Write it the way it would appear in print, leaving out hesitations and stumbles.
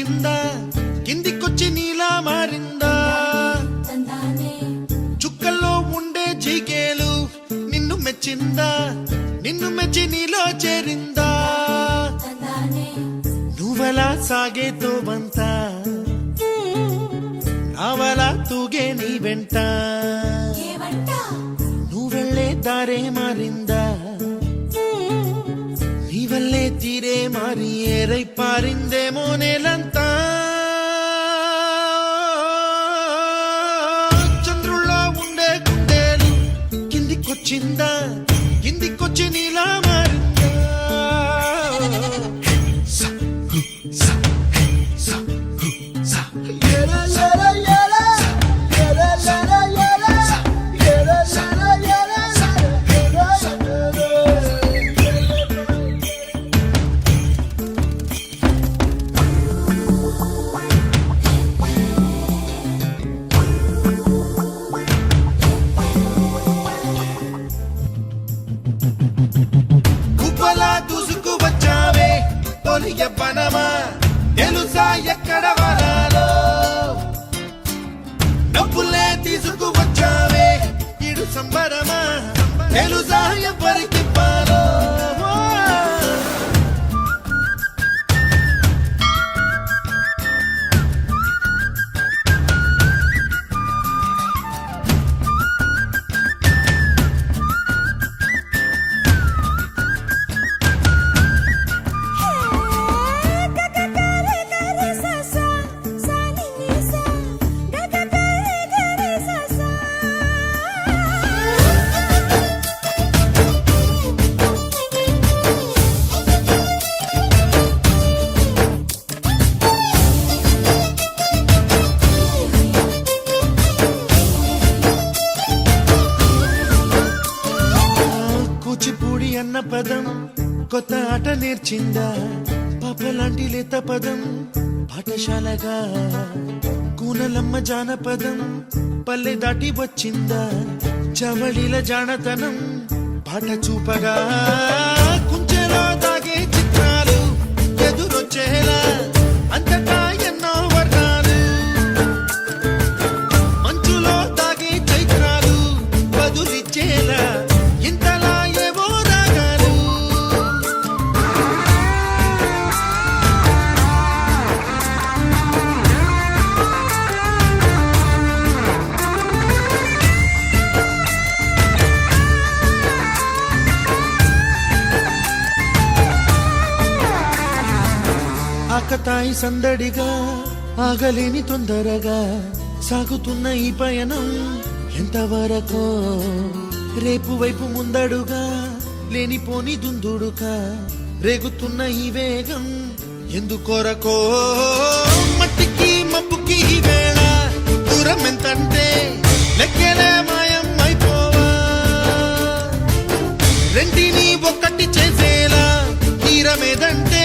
కిందికొచ్చిందా కిందికొచ్చి నీలా మారిందా చుక్కల్లో ఉండే జీకేలు నిన్ను మెచ్చిందా నిన్ను మెచ్చి నీలో చేరిందా నువ్వలా సాగేతో బంతా నావలా తూగే నీ వెంట నువ్వెళ్ళే దారే మారిందా నీ వల్లే తీరే మారి ఏరై పారిందేమో నేలంతా చంద్రుల్లో ఉండే గుండెలు కిందికొచ్చిందా కిందికొచ్చి నీలా మారిందా దూసుకు వచ్చావే తొలి యవ్వనమా తెలుసా ఎక్కడ వరాలో డబ్బులే తీసుకు వచ్చావే ఇడు సంబరమా తెలుసా ఎవరికి పాలో కూచిపూడి అన్న పదం కొత్త ఆట నేర్చిందా పాపలాంటి లేత పదం పాఠశాలగా కూనలమ్మ జానపదం పల్లె దాటి వచ్చిందా చవళిల జానతనం పాట చూపగా కుంచెలో తాగే చిత్రాలు ఎదురొచ్చేలా అంతటా ఎన్నో వర్ణాలు మంచులో తాగే చైత్రాలు బదులిచ్చేలా ఆకతాయి సందడిగా ఆగలేని తొందరగా సాగుతున్న ఈ పయనం ఎంతవరకో రేపు వైపు ముందడుగా లేనిపోని దుందుడుగా రేగుతున్న ఈ వేగం ఎందుకొరకో మట్టికి మబ్బుకి ఈ వేళ దూరం ఎంతంటే లెక్కలే మాయం అయిపోవా రెంటిని ఒక్కటి చేసేలా తీరమేదంటే